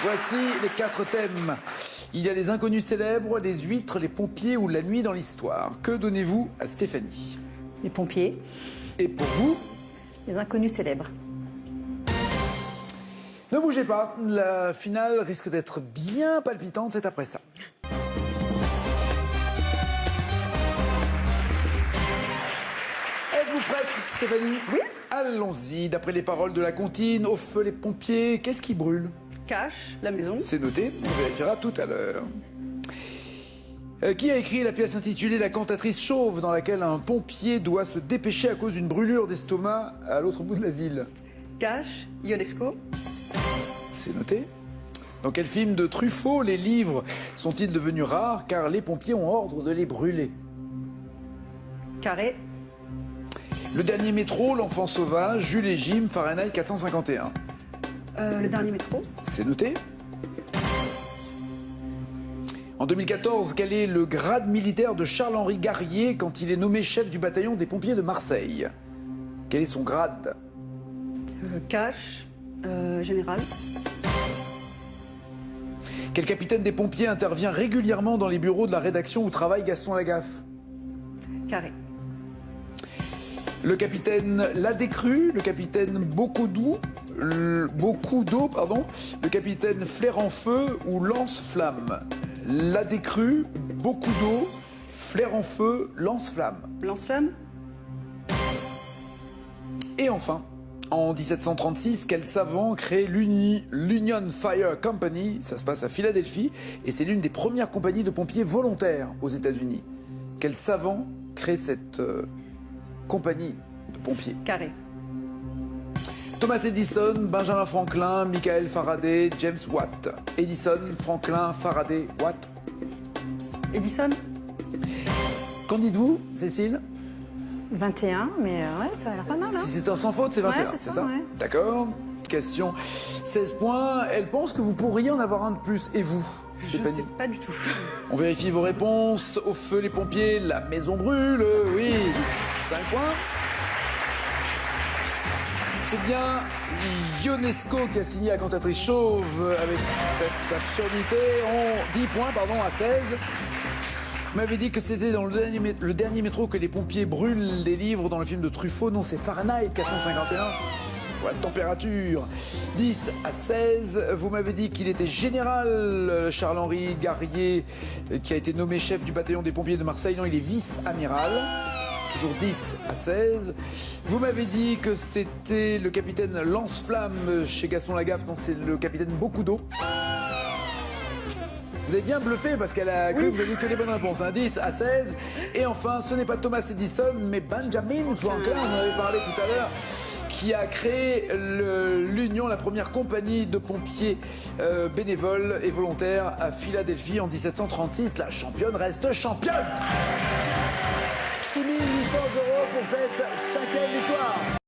Voici les 4 thèmes. Il y a les inconnus célèbres, les huîtres, les pompiers ou la nuit dans l'histoire. Que donnez-vous à Stéphanie? Les pompiers. Et pour vous? Les inconnus célèbres. Ne bougez pas, la finale risque d'être bien palpitante, c'est après ça. Êtes-vous prête, Stéphanie? Oui. Allons-y, d'après les paroles de la comptine, au feu les pompiers, qu'est-ce qui brûle? Cache, la maison. C'est noté, on vérifiera tout à l'heure. Qui a écrit la pièce intitulée La cantatrice chauve, dans laquelle un pompier doit se dépêcher à cause d'une brûlure d'estomac à l'autre bout de la ville? Cache, Ionesco. C'est noté. Dans quel film de Truffaut les livres sont-ils devenus rares car les pompiers ont ordre de les brûler? Carré. Le dernier métro, L'Enfant sauvage, Jules et Jim, Fahrenheit 451. Le dernier métro. C'est noté. En 2014, quel est le grade militaire de Charles-Henri Garrier quand il est nommé chef du bataillon des pompiers de Marseille? Quel est son grade? Cache, général. Quel capitaine des pompiers intervient régulièrement dans les bureaux de la rédaction où travaille Gaston Lagaffe? Carré. Le capitaine Ladécru, le capitaine Beaucoup d'eau, pardon, le capitaine Flair en feu ou Lance-flamme? Ladécru, beaucoup d'eau, Flair en feu, Lance-flamme. Lance-flamme. Et enfin, en 1736, quel savant crée l'Union Fire Company? Ça se passe à Philadelphie et c'est l'une des premières compagnies de pompiers volontaires aux États-Unis. Quel savant crée cette compagnie de pompiers? Carré. Thomas Edison, Benjamin Franklin, Michael Faraday, James Watt. Edison, Franklin, Faraday, Watt. Edison. Qu'en dites-vous, Cécile? 21, mais ouais, ça a l'air pas mal. Hein. Si c'est un sans faute, c'est 21, Ouais, c'est ça, ouais. D'accord. Question 16 points. Elle pense que vous pourriez en avoir un de plus. Et vous, Je Stéphanie? sais pas du tout. On vérifie vos réponses. Au feu les pompiers, la maison brûle. Oui, 5 points. C'est bien Ionesco qui a signé la cantatrice chauve avec cette absurdité. 10 points, pardon, à 16. Vous m'avez dit que c'était dans le dernier métro que les pompiers brûlent les livres dans le film de Truffaut. Non, c'est Fahrenheit 451. Voilà, température. 10 à 16. Vous m'avez dit qu'il était général Charles-Henri Garrier, qui a été nommé chef du bataillon des pompiers de Marseille. Non, il est vice-amiral. Toujours 10 à 16. Vous m'avez dit que c'était le capitaine Lance-flamme chez Gaston Lagaffe. Non, c'est le capitaine Beaucoup d'eau. Vous avez bien bluffé parce qu'elle a cru que vous aviez que les bonnes réponses. 10 à 16. Et enfin, ce n'est pas Thomas Edison, mais Benjamin Franklin, on en avait parlé tout à l'heure, qui a créé l'Union, la première compagnie de pompiers bénévoles et volontaires à Philadelphie en 1736. La championne reste championne. 6 800 € pour cette 5e victoire.